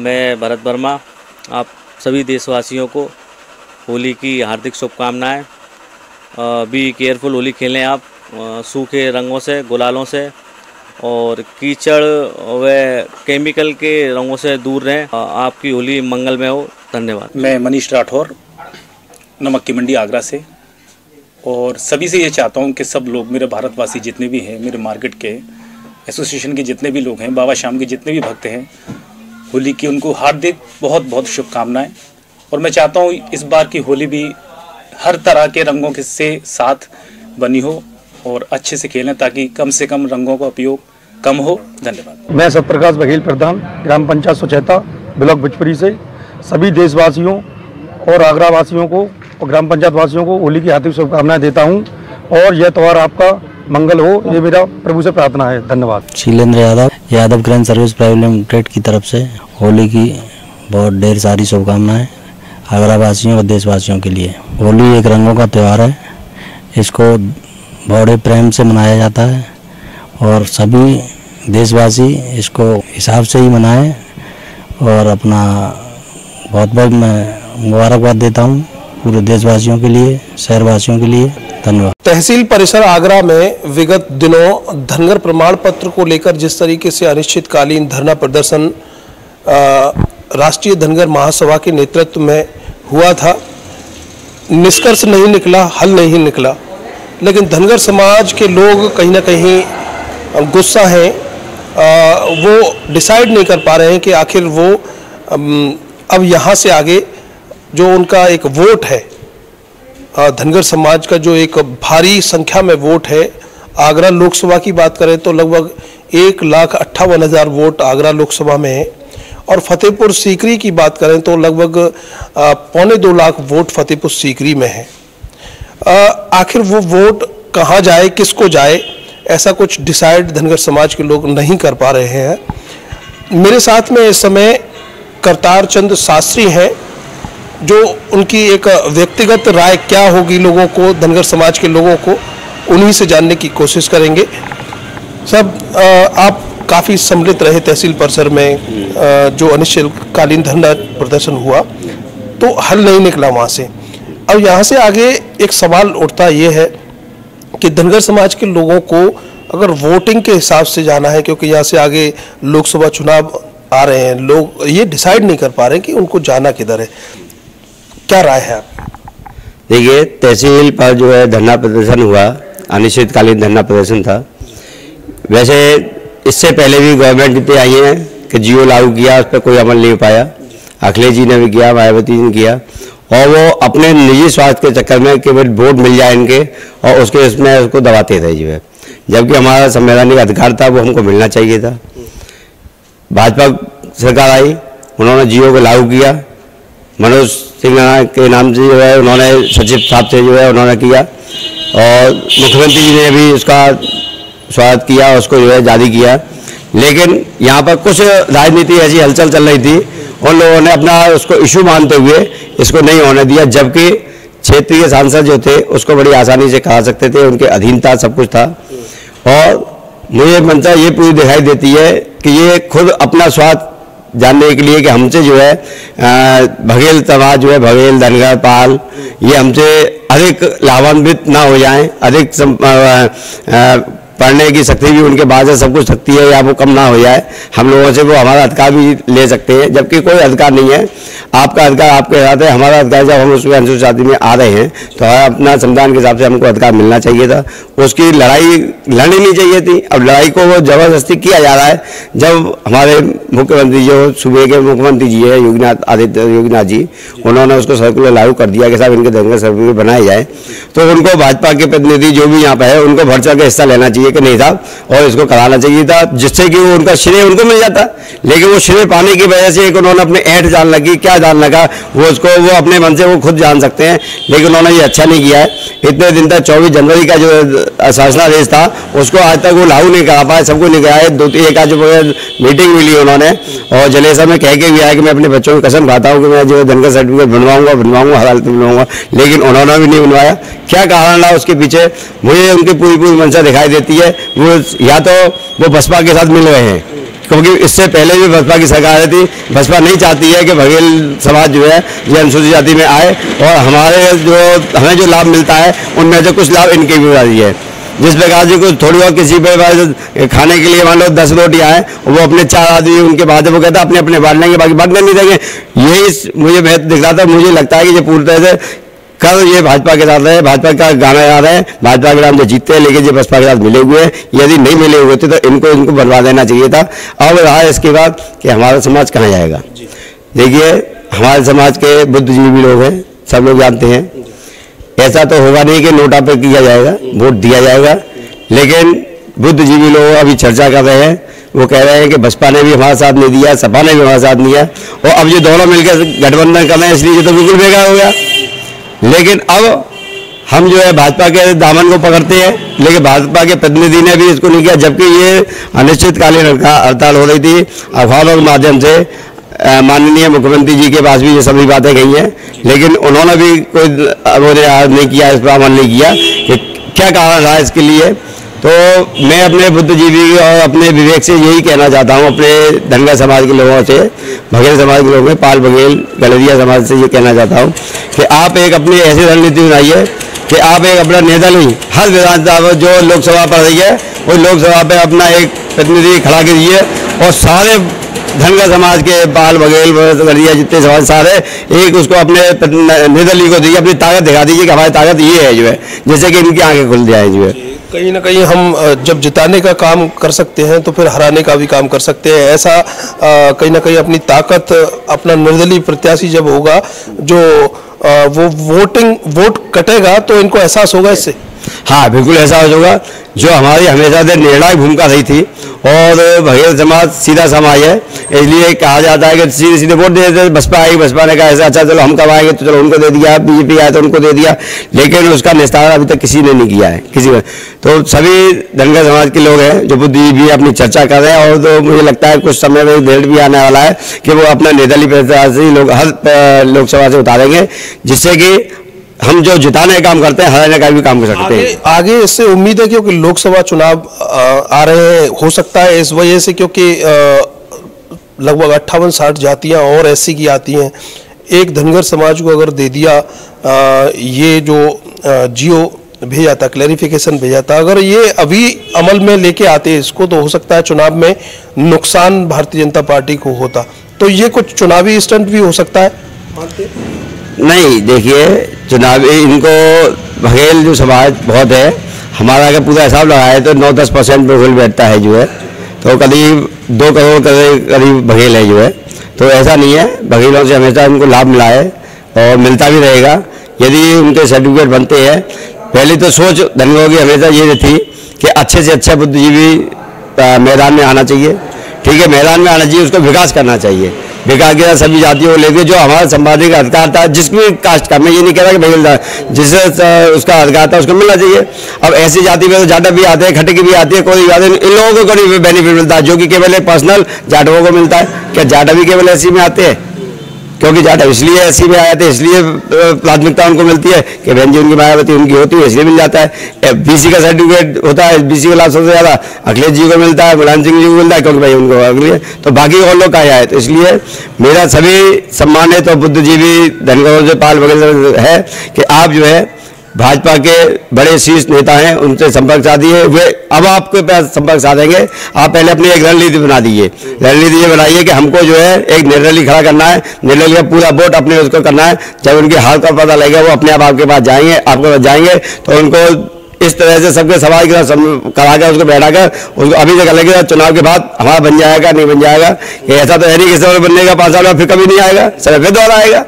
मैं भरत वर्मा आप सभी देशवासियों को होली की हार्दिक शुभकामनाएं। बी केयरफुल, होली खेलें आप सूखे रंगों से, गुलालों से और कीचड़ व केमिकल के रंगों से दूर रहें। आपकी होली मंगलमय हो। धन्यवाद। मैं मनीष राठौर, नमक की मंडी आगरा से, और सभी से ये चाहता हूँ कि सब लोग, मेरे भारतवासी जितने भी हैं, मेरे मार्केट के एसोसिएशन के जितने भी लोग हैं, बाबा श्याम के जितने भी भक्त हैं, होली की उनको हार्दिक बहुत बहुत शुभकामनाएं। और मैं चाहता हूँ इस बार की होली भी हर तरह के रंगों के से साथ बनी हो और अच्छे से खेलें ताकि कम से कम रंगों का उपयोग कम हो। धन्यवाद। मैं सत्यप्रकाश बघेल, प्रधान ग्राम पंचायत सुचेता, ब्लॉक भुजपुरी से सभी देशवासियों और आगरा वासियों को और ग्राम पंचायत वासियों को होली की हार्दिक शुभकामनाएं देता हूं और यह त्यौहार आपका मंगल हो, ये मेरा प्रभु से प्रार्थना है। धन्यवाद। Shilendra Yadav gran service private limited की तरफ से होली की बहुत ढेर सारी शुभकामनाएं आगरा वासियों और देशवासियों के लिए। होली एक रंगों का त्यौहार है, इसको बड़े प्रेम से मनाया जाता है और सभी देशवासी इसको हिसाब से ही मनाएं और अपना बहुत बहुत मैं मुबारकबाद देता हूं पूरे देशवासियों के लिए, शहरवासियों के लिए। धन्यवाद। तहसील परिसर आगरा में विगत दिनों धनगर प्रमाण पत्र को लेकर जिस तरीके से अनिश्चितकालीन धरना प्रदर्शन राष्ट्रीय धनगर महासभा के नेतृत्व में हुआ था, निष्कर्ष नहीं निकला, हल नहीं निकला, लेकिन धनगर समाज के लोग कहीं ना कहीं गुस्सा हैं। वो डिसाइड नहीं कर पा रहे हैं कि आखिर वो अब यहाँ से आगे जो उनका एक वोट है, धनगर समाज का जो एक भारी संख्या में वोट है, आगरा लोकसभा की बात करें तो लगभग 1,58,000 वोट आगरा लोकसभा में है और फतेहपुर सीकरी की बात करें तो लगभग 2.25 लाख वोट फतेहपुर सीकरी में है। आखिर वो वोट कहाँ जाए, किसको जाए, ऐसा कुछ डिसाइड धनगर समाज के लोग नहीं कर पा रहे हैं। मेरे साथ में इस समय करतार चंद शास्त्री हैं, जो उनकी एक व्यक्तिगत राय क्या होगी लोगों को, धनगर समाज के लोगों को, उन्हीं से जानने की कोशिश करेंगे। सब आप काफ़ी सम्मिलित रहे तहसील परिसर में, जो अनिश्चितकालीन धरना प्रदर्शन हुआ तो हल नहीं निकला वहाँ से। अब यहाँ से आगे एक सवाल उठता ये है कि धनगर समाज के लोगों को अगर वोटिंग के हिसाब से जाना है, क्योंकि यहाँ से आगे लोकसभा चुनाव आ रहे हैं, लोग ये डिसाइड नहीं कर पा रहे हैं कि उनको जाना किधर है, क्या राय है आप? देखिए, तहसील पर जो है धरना प्रदर्शन हुआ, अनिश्चितकालीन धरना प्रदर्शन था। वैसे इससे पहले भी गवर्नमेंट इतनी आई है कि जियो लागू किया, उस पर कोई अमल नहीं हो पाया। अखिलेश जी ने भी किया, मायावती जी ने किया, और वो अपने निजी स्वार्थ के चक्कर में केवल वोट मिल जाए इनके और उसके इसमें उसको दबाते थे जो है, जबकि हमारा संवैधानिक अधिकार था, वो हमको मिलना चाहिए था। भाजपा सरकार आई, उन्होंने जियो को लागू किया, मनोज सिंह के नाम से जो है उन्होंने सचिव साहब से जो है उन्होंने किया और मुख्यमंत्री जी ने भी उसका स्वागत किया, उसको जो है जारी किया। लेकिन यहाँ पर कुछ राजनीति ऐसी हलचल चल रही थी, उन लोगों ने अपना उसको इशू मानते हुए इसको नहीं होने दिया, जबकि क्षेत्रीय सांसद जो थे उसको बड़ी आसानी से कहा सकते थे, उनके अधीन था, सब कुछ था। और मुझे मंशा ये पूरी दिखाई देती है कि ये खुद अपना स्वार्थ जानने के लिए कि हमसे जो है बघेल समाज जो है, बघेल, धनगर, पाल, ये हमसे अधिक लाभान्वित ना हो जाएं, अधिक पढ़ने की शक्ति भी उनके पास है, सब कुछ शक्ति है, या वो कम ना हो जाए, हम लोगों से वो हमारा अधिकार भी ले सकते हैं, जबकि कोई अधिकार नहीं है। आपका अधिकार आपके साथ है, हमारा अधिकार जब हम उसमें अनुसूचित जाति में आ रहे हैं तो अपना संविधान के हिसाब से हमको अधिकार मिलना चाहिए था। उसकी लड़ाई लड़नी नहीं चाहिए थी। अब लड़ाई को वो जबरदस्ती किया जा रहा है। जब हमारे मुख्यमंत्री जो सूबे के मुख्यमंत्री जी है योगीनाथ जी, उन्होंने उसको सर्कुलर लागू कर दिया कि साहब इनके धनगर सर्टिफिकेट बनाए जाए, तो उनको भाजपा के प्रतिनिधि जो भी यहाँ पर है उनको बढ़ चढ़ के हिस्सा लेना चाहिए कि नहीं साहब, और इसको कराना चाहिए था, जिससे कि वो उनका श्रेय उनको मिल जाता। लेकिन वो श्रेय पाने की वजह से एक उन्होंने अपने ऐठ जान लगी, क्या जान लगा वो अपने मन से वो खुद जान सकते हैं, लेकिन उन्होंने ये अच्छा नहीं किया है। इतने दिन तक 24 जनवरी का जो शासनादेश था उसको आज तक वो लागू नहीं करा पाए, सबको नहीं कराया। 2-1 आज मीटिंग मिली उन्होंने और जलेसा में कह के भी आया कि मैं अपने बच्चों की कसम खाता हूँ कि मैं जो धनगर सर्टिफिकेट बनवाऊंगा हर हालत में बनवाऊंगा, लेकिन उन्होंने भी नहीं बनवाया। क्या कारण रहा उसके पीछे, मुझे उनकी पूरी मंशा दिखाई देती है। वो या तो वो बसपा के साथ मिल रहे हैं क्योंकि इससे पहले भी बसपा की सरकार थी। बसपा नहीं चाहती है कि बघेल समाज जो है ये अनुसूचित जाति में आए और हमें जो लाभ मिलता है उनमें से कुछ लाभ इनकी भी रही है। जिस प्रकार से कुछ थोड़ी बहुत किसी पे खाने के लिए मान लो 10 रोटियाँ हैं, वो अपने 4 आदमी उनके बाद वो कहता है अपने अपने बांट लेंगे, बाकी बांटने नहीं देंगे। यही मुझे बेहद दिख रहा था। मुझे लगता है कि ये पूरी तरह से कल ये भाजपा के साथ रहे, भाजपा का गाना गा रहे हैं, भाजपा के नाम से जीतते हैं, लेकिन ये बसपा के साथ मिले हुए हैं। यदि नहीं मिले हुए थे तो इनको बनवा देना चाहिए था। अब रहा इसके बाद कि हमारा समाज कहाँ जाएगा। देखिए हमारे समाज के बुद्धिजीवी लोग हैं, सब लोग जानते हैं। ऐसा तो होगा नहीं कि नोटा पे किया जाएगा, वोट दिया जाएगा, लेकिन बुद्धिजीवी लोग अभी चर्चा कर रहे हैं। वो कह रहे हैं कि बसपा ने भी हमारा साथ नहीं दिया, सपा ने भी हमारा साथ नहीं दिया, और अब ये दोनों मिलकर गठबंधन कर रहे हैं, इसलिए ये तो बिल्कुल बेकार हो गया। लेकिन अब हम जो है भाजपा के दामन को पकड़ते हैं, लेकिन भाजपा के प्रतिनिधि ने भी इसको नहीं किया, जबकि ये अनिश्चितकालीन हड़ताल हो रही थी। अखबारों के माध्यम से माननीय मुख्यमंत्री जी के पास भी ये सभी बातें गई हैं, लेकिन उन्होंने भी कोई नहीं किया, इस पर अमल नहीं किया कि क्या कारण रहा इसके लिए। तो मैं अपने बुद्धिजीवी और अपने विवेक से यही कहना चाहता हूँ, अपने धनगर समाज के लोगों से, बघेल समाज के लोगों में, पाल बघेल गलेरिया समाज से ये कहना चाहता हूँ कि आप एक अपनी ऐसी रणनीति बनाइए कि आप एक अपना नेता नहीं, हर विधानसभा जो लोकसभा पड़ रही है उस लोकसभा पे अपना एक प्रतिनिधि खड़ा कीजिए और सारे धनगर समाज के पाल बघेल गलेरिया जितने समाज सारे एक उसको अपने निर्दलीय को दीजिए, अपनी ताकत दिखा दीजिए कि हमारी ताकत ये है जो है, जैसे कि इनकी आंखें खुल जाए जो है। कहीं ना कहीं हम जब जिताने का काम कर सकते हैं तो फिर हराने का भी काम कर सकते हैं। ऐसा कहीं ना कहीं अपनी ताकत, अपना निर्दलीय प्रत्याशी जब होगा, जो वो वोट कटेगा तो इनको एहसास होगा इससे। हाँ बिल्कुल ऐसा होगा। जो हमारी हमेशा से निर्णायक भूमिका रही थी, और बघेल समाज सीधा समाज है, इसलिए कहा जाता है कि सीधे सीधे वोट दे देते। बसपा आई, बसपा ने कहा ऐसा अच्छा चलो हम कब आएंगे तो चलो उनको दे दिया, बीजेपी आया तो उनको दे दिया, लेकिन उसका निस्तारण अभी तक किसी ने नहीं किया है, किसी ने। तो सभी धनगर समाज के लोग हैं जो बुद्धिजीवी अपनी चर्चा कर रहे हैं, और तो मुझे लगता है कुछ समय में डेट भी आने वाला है कि वो अपना निर्दलीय प्रत्याशी लोग हर लोकसभा से उतारेंगे, जिससे कि हम जो जिताने का काम करते हैं हराने का भी काम कर सकते हैं। आगे इससे उम्मीद है क्योंकि लोकसभा चुनाव आ रहे हैं, हो सकता है इस वजह से, क्योंकि लगभग 58-60 जातियां और एससी की आती हैं। एक धनगर समाज को अगर दे दिया ये जो जियो भेजा था, क्लैरिफिकेशन भेजा था, अगर ये अभी अमल में लेके आते इसको, तो हो सकता है चुनाव में नुकसान भारतीय जनता पार्टी को होता। तो ये कुछ चुनावी स्टंट भी हो सकता है, मानते? नहीं, देखिए चुनावी इनको बघेल जो समाज बहुत है, हमारा अगर पूरा हिसाब लगाए तो 9-10% बघेल बैठता है जो है, तो करीब 2 करोड़ करीब बघेल है जो है। तो ऐसा नहीं है, बघेलों से हमेशा उनको लाभ मिला है और मिलता भी रहेगा यदि उनके सर्टिफिकेट बनते हैं। पहली तो सोच धनगरों की हमेशा ये थी कि अच्छे से अच्छा बुद्धिजीवी मैदान में आना चाहिए, ठीक है, मैदान में आना चाहिए, उसको विकास करना चाहिए। विकास के साथ सभी जातियों को लेकर जो हमारा संवादिक अधिकार था, जिसमें कास्ट का, मैं ये नहीं कह रहा कि बघेल था, जिससे उसका अधिकार था उसको मिलना चाहिए। अब ऐसी जाति में तो जाटव भी आते हैं, खटकी भी आती है, कोई बात नहीं, इन लोगों को कोई बेनिफिट मिलता है जो कि केवल एक पर्सनल जाटवों को मिलता है। क्या जाटव भी केवल एससी में आते हैं? क्योंकि जाटव इसलिए एससी में आए थे, इसलिए प्राथमिकता उनको मिलती है कि बहन जी उनकी मायावती उनकी होती है, इसलिए मिल जाता है। बीसी का सर्टिफिकेट होता है, बीसी का लाभ सबसे ज़्यादा अखिलेश जी को मिलता है, मुलायम सिंह जी को मिलता है, क्योंकि भाई उनको अगले, तो बाकी और लोग कहाँ आए। तो इसलिए मेरा सभी सम्मानित और बुद्धिजीवी धनगरों से पाल बघेल है कि आप जो है भाजपा के बड़े शीर्ष नेता हैं, उनसे संपर्क साधिए। वे अब आपके पास संपर्क साधेंगे। आप पहले अपनी एक रणनीति बना दीजिए। रणनीति ये बनाइए कि हमको जो है एक निर्दलीय खड़ा करना है, निर्दलीय पूरा वोट अपने उसको करना है। जब उनकी हार का पता लगेगा वो अपने आप आपके पास जाएंगे, आपके पास जाएंगे तो उनको इस तरह से सबके सवाल के साथ करा कर उसको बैठा कर उसको अभी से लगेगा चुनाव के बाद हमारा बन जाएगा नहीं बन जाएगा। ऐसा तो है नहीं कि समय बनने का 5 साल बाद फिर कभी नहीं आएगा, समय फिर दोबारा आएगा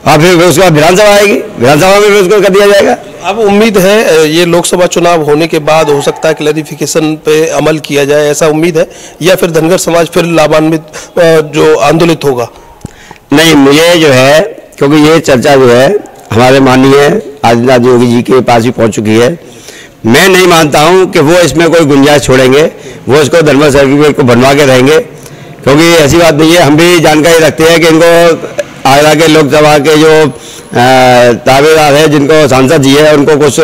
और फिर उसके बाद विधानसभा आएगी, विधानसभा में भी उसको कर दिया जाएगा। अब उम्मीद है ये लोकसभा चुनाव होने के बाद हो सकता है क्लैरिफिकेशन पे अमल किया जाए, ऐसा उम्मीद है, या फिर धनगर समाज फिर लाभान्वित जो आंदोलित होगा? नहीं, मुझे जो है क्योंकि ये चर्चा जो है हमारे माननीय आदित्यनाथ योगी जी के पास भी पहुंच चुकी है, मैं नहीं मानता हूं कि वो इसमें कोई गुंजाइश छोड़ेंगे, वो इसको धनगर सर्टिफिकेट को बनवा के रहेंगे, क्योंकि ऐसी बात नहीं है। हम भी जानकारी रखते हैं कि इनको आगरा के लोकसभा के जो दावेदार है, जिनको सांसद जी है, उनको कुछ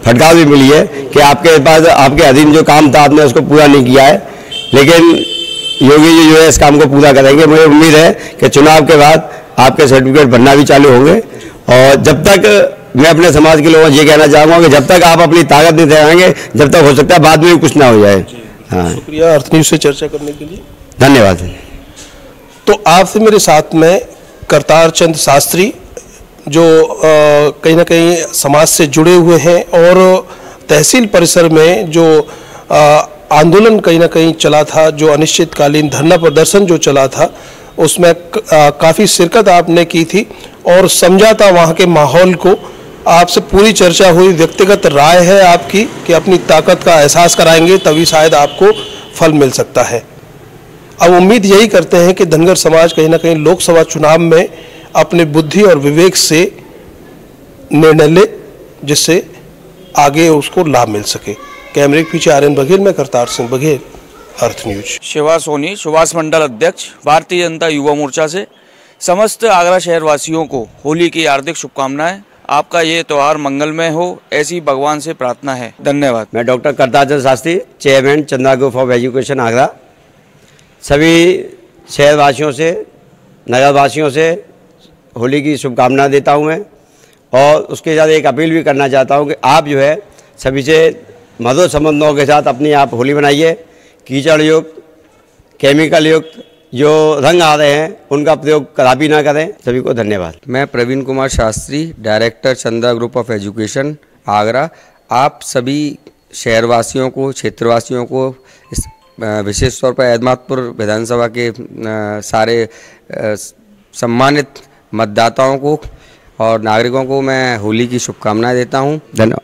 फटकार भी मिली है कि आपके पास आपके अधीन जो काम था आपने उसको पूरा नहीं किया है। लेकिन योगी जी जो है इस काम को पूरा करेंगे। मुझे उम्मीद है कि चुनाव के बाद आपके सर्टिफिकेट बनना भी चालू होंगे। और जब तक मैं अपने समाज के लोगों से ये कहना चाहूँगा कि जब तक आप अपनी ताकत नहीं दिखाएंगे, जब तक हो सकता है बाद में भी कुछ ना हो जाए। हाँ, शुक्रिया अर्थ न्यूज़ से चर्चा करने के लिए, धन्यवाद। तो आपसे मेरे साथ में करतार चंद शास्त्री जो कहीं ना कहीं समाज से जुड़े हुए हैं और तहसील परिसर में जो आंदोलन कहीं ना कहीं चला था, जो अनिश्चितकालीन धरना प्रदर्शन जो चला था, उसमें काफ़ी शिरकत आपने की थी और समझा था वहाँ के माहौल को। आपसे पूरी चर्चा हुई, व्यक्तिगत राय है आपकी कि अपनी ताकत का एहसास कराएंगे तभी शायद आपको फल मिल सकता है। अब उम्मीद यही करते हैं कि धनगर समाज कहीं ना कहीं लोकसभा चुनाव में अपनी बुद्धि और विवेक से निर्णय ले, जिससे आगे उसको लाभ मिल सके। कैमरे के पीछे आर्यन बघेल में करतार सिंह बघेल, अर्थ न्यूज। शिवा सोनी, सुभाष मंडल अध्यक्ष, भारतीय जनता युवा मोर्चा से समस्त आगरा शहर वासियों को होली की हार्दिक शुभकामनाएं। आपका ये त्यौहार मंगलमय हो, ऐसी भगवान से प्रार्थना है। धन्यवाद। मैं डॉक्टर करतार चंद शास्त्री, चेयरमैन चंदा ग्रुप ऑफ एजुकेशन आगरा, सभी शहरवासियों से, नगरवासियों से होली की शुभकामनाएं देता हूं मैं। और उसके साथ एक अपील भी करना चाहता हूं कि आप जो है सभी से मधुर संबंधों के साथ अपनी आप होली बनाइए। कीचड़ युक्त, केमिकल युक्त जो रंग आ रहे हैं उनका प्रयोग कदापि ना करें। सभी को धन्यवाद। मैं प्रवीण कुमार शास्त्री, डायरेक्टर चंदा ग्रुप ऑफ एजुकेशन आगरा, आप सभी शहरवासियों को, क्षेत्रवासियों को, इस विशेष तौर पर एदमातपुर विधानसभा के सारे सम्मानित मतदाताओं को और नागरिकों को मैं होली की शुभकामनाएं देता हूं। धन्यवाद।